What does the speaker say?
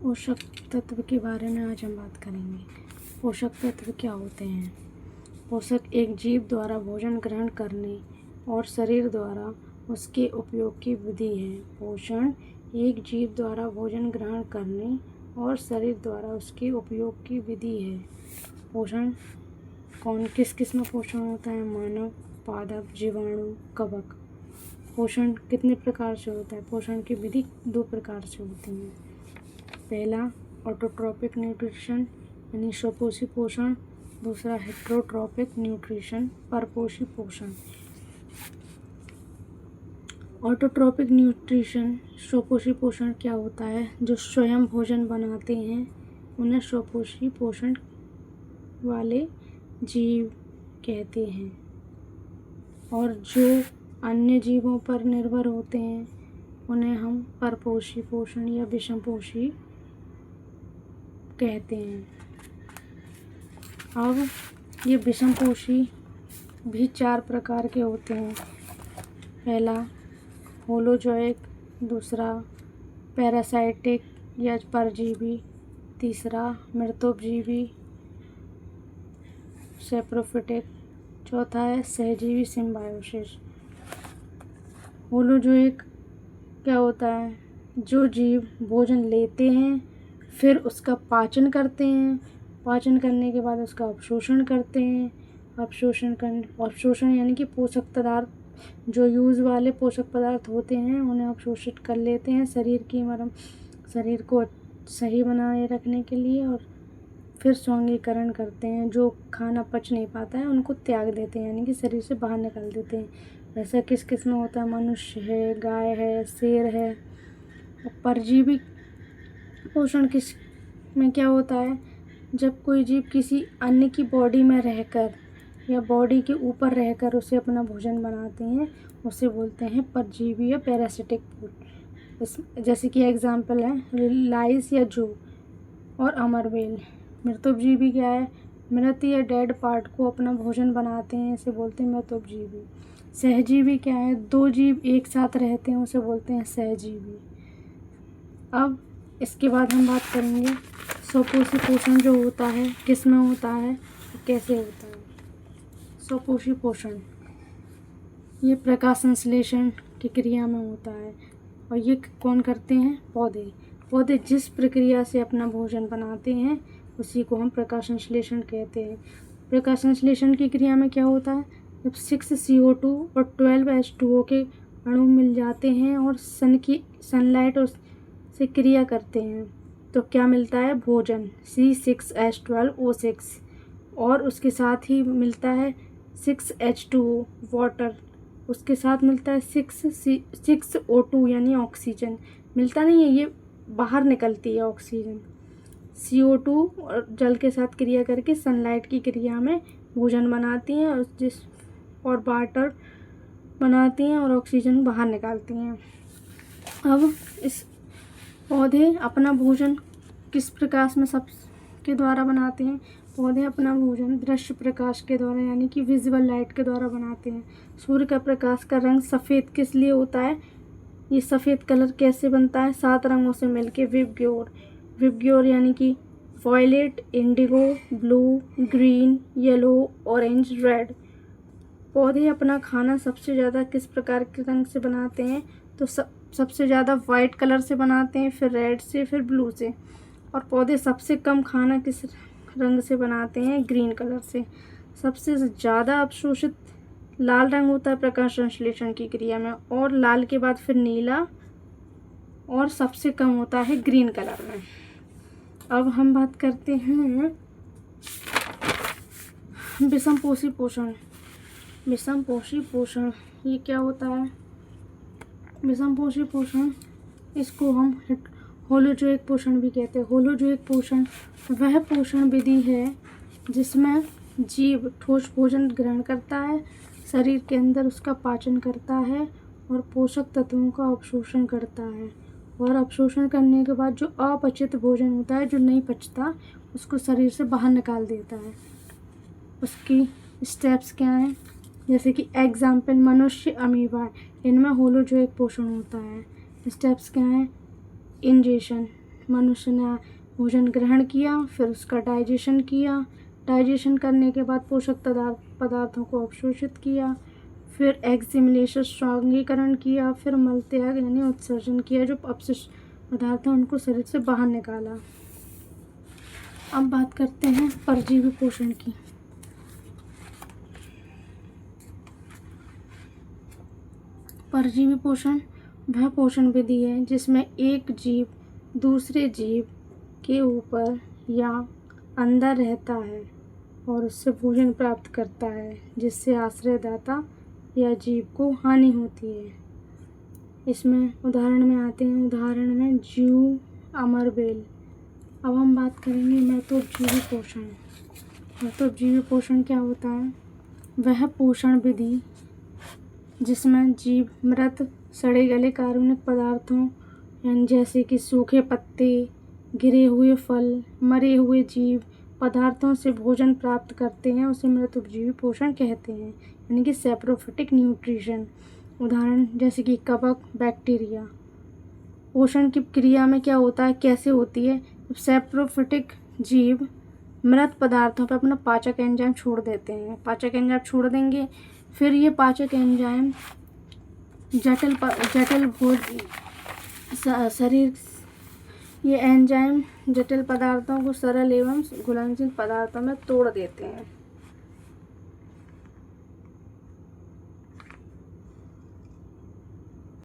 पोषक तत्व के बारे में आज हम बात करेंगे। पोषक तत्व क्या होते हैं? पोषक एक जीव द्वारा भोजन ग्रहण करने और शरीर द्वारा उसके उपयोग की विधि है। पोषण एक जीव द्वारा भोजन ग्रहण करने और शरीर द्वारा उसके उपयोग की विधि है। पोषण किस किस में पोषण होता है? मानव, पादप, जीवाणु, कवक। पोषण कितने प्रकार से होता है? पोषण की विधि 2 प्रकार से होती है। पहला ऑटोट्रॉपिक न्यूट्रिशन यानी स्वपोषी पोषण, दूसरा हेटेरोट्रॉपिक न्यूट्रिशन परपोषी पोषण। ऑटोट्रॉपिक न्यूट्रिशन स्वपोषी पोषण क्या होता है? जो स्वयं भोजन बनाते हैं उन्हें स्वपोषी पोषण वाले जीव कहते हैं, और जो अन्य जीवों पर निर्भर होते हैं उन्हें हम परपोषी पोषण या विषमपोषी कहते हैं। अब ये विषमपोषी भी 4 प्रकार के होते हैं। पहला होलोजोइक, दूसरा पैरासाइटिक या परजीवी, तीसरा मृतोपजीवी सेप्रोफिटिक, चौथा है सहजीवी सिम्बायोसिस। होलोजोइक क्या होता है? जो जीव भोजन लेते हैं फिर उसका पाचन करते हैं, पाचन करने के बाद उसका अवशोषण करते हैं। अवशोषण यानी कि पोषक पदार्थ, जो यूज़ वाले पोषक पदार्थ होते हैं उन्हें अवशोषित कर लेते हैं शरीर को सही बनाए रखने के लिए, और फिर स्वांगीकरण करते हैं। जो खाना पच नहीं पाता है उनको त्याग देते हैं, यानी कि शरीर से बाहर निकाल देते हैं। ऐसा किस किस में होता है? मनुष्य है, गाय है, शेर है। और परजीवी पोषण किस में क्या होता है? जब कोई जीव किसी अन्य की बॉडी में रहकर या बॉडी के ऊपर रहकर उसे अपना भोजन बनाते हैं, उसे बोलते हैं परजीवी या पैरासिटिक फूड। जैसे कि एग्जाम्पल है लाइस या जू और अमरबेल। मृतोपजीवी क्या है? मृत या डेड पार्ट को अपना भोजन बनाते हैं, इसे बोलते हैं मृतोपजीवी। सहजीवी क्या है? 2 जीव एक साथ रहते हैं, उसे बोलते हैं सहजीवी। अब इसके बाद हम बात करेंगे स्वपोषी पोषण जो होता है किस में होता है, कैसे होता है। स्वपोषी पोषण ये प्रकाश संश्लेषण की क्रिया में होता है, और ये कौन करते हैं? पौधे जिस प्रक्रिया से अपना भोजन बनाते हैं उसी को हम प्रकाश संश्लेषण कहते हैं। प्रकाश संश्लेषण की क्रिया में क्या होता है? जब 6 CO2 और 12 H2O के अणु मिल जाते हैं और सनलाइट से क्रिया करते हैं तो क्या मिलता है? भोजन C6H12O6, और उसके साथ ही मिलता है 6H2O वाटर, उसके साथ मिलता है 6O2 यानी ऑक्सीजन। मिलता नहीं है, ये बाहर निकलती है ऑक्सीजन। CO2 और जल के साथ क्रिया करके सनलाइट की क्रिया में भोजन बनाती हैं और वाटर बनाती हैं और ऑक्सीजन बाहर निकालती हैं। अब इस पौधे अपना भोजन किस प्रकाश में सबके द्वारा बनाते हैं? पौधे अपना भोजन दृश्य प्रकाश के द्वारा यानी कि विजिबल लाइट के द्वारा बनाते हैं। सूर्य का प्रकाश का रंग सफ़ेद किस लिए होता है? ये सफ़ेद कलर कैसे बनता है? 7 रंगों से मिलके विबग्योर यानी कि violet, indigo, blue, green, yellow, orange, red. पौधे अपना खाना सबसे ज़्यादा किस प्रकार के रंग से बनाते हैं? तो सबसे ज़्यादा वाइट कलर से बनाते हैं, फिर रेड से, फिर ब्लू से। और पौधे सबसे कम खाना किस रंग से बनाते हैं? ग्रीन कलर से। सबसे ज़्यादा अवशोषित लाल रंग होता है प्रकाश संश्लेषण की क्रिया में, और लाल के बाद फिर नीला, और सबसे कम होता है ग्रीन कलर में। अब हम बात करते हैं विषमपोषी पोषण। विषमपोषी पोषण ये क्या होता है? विषमपोषी पोषण इसको हम होलोजोइक पोषण भी कहते हैं। होलोजोइक पोषण वह पोषण विधि है जिसमें जीव ठोस भोजन ग्रहण करता है, शरीर के अंदर उसका पाचन करता है और पोषक तत्वों का अवशोषण करता है, और अवशोषण करने के बाद जो अपचित भोजन होता है, जो नहीं पचता, उसको शरीर से बाहर निकाल देता है। उसकी स्टेप्स क्या हैं? जैसे कि एग्जाम्पल मनुष्य, अमीबा, इनमें होलोजोइक पोषण होता है। स्टेप्स क्या हैं? इंजेशन, मनुष्य ने भोजन ग्रहण किया, फिर उसका डाइजेशन किया, डाइजेशन करने के बाद पोषक पदार्थों को अवशोषित किया, फिर एक्सिमिलेशन स्वांगीकरण किया, फिर मलत्याग यानी उत्सर्जन किया, जो अपशिष्ट पदार्थ हैं उनको शरीर से बाहर निकाला। अब बात करते हैं परजीवी पोषण की। परजीवी पोषण वह पोषण विधि है जिसमें एक जीव दूसरे जीव के ऊपर या अंदर रहता है और उससे भोजन प्राप्त करता है, जिससे आश्रयदाता या जीव को हानि होती है। इसमें उदाहरण में आते हैं, उदाहरण में जूं, अमरबेल। अब हम बात करेंगे महत्वोपजीवी पोषण। महत्वोपजीवी पोषण क्या होता है? वह पोषण विधि जिसमें जीव मृत सड़े गले कार्बनिक पदार्थों यानी जैसे कि सूखे पत्ते, गिरे हुए फल, मरे हुए जीव पदार्थों से भोजन प्राप्त करते हैं, उसे महत्वोपजीवी पोषण कहते हैं, यानी कि सैप्रोफिटिक न्यूट्रिशन। उदाहरण जैसे कि कवक, बैक्टीरिया। पोषण की क्रिया में क्या होता है, कैसे होती है? सैप्रोफिटिक जीव मृत पदार्थों पर अपना पाचक एंजाइम छोड़ देते हैं। पाचक एंजाइम छोड़ देंगे, फिर ये पाचक एंजाइम ये एंजाइम जटिल पदार्थों को सरल एवं घुलनशील पदार्थों में तोड़ देते हैं।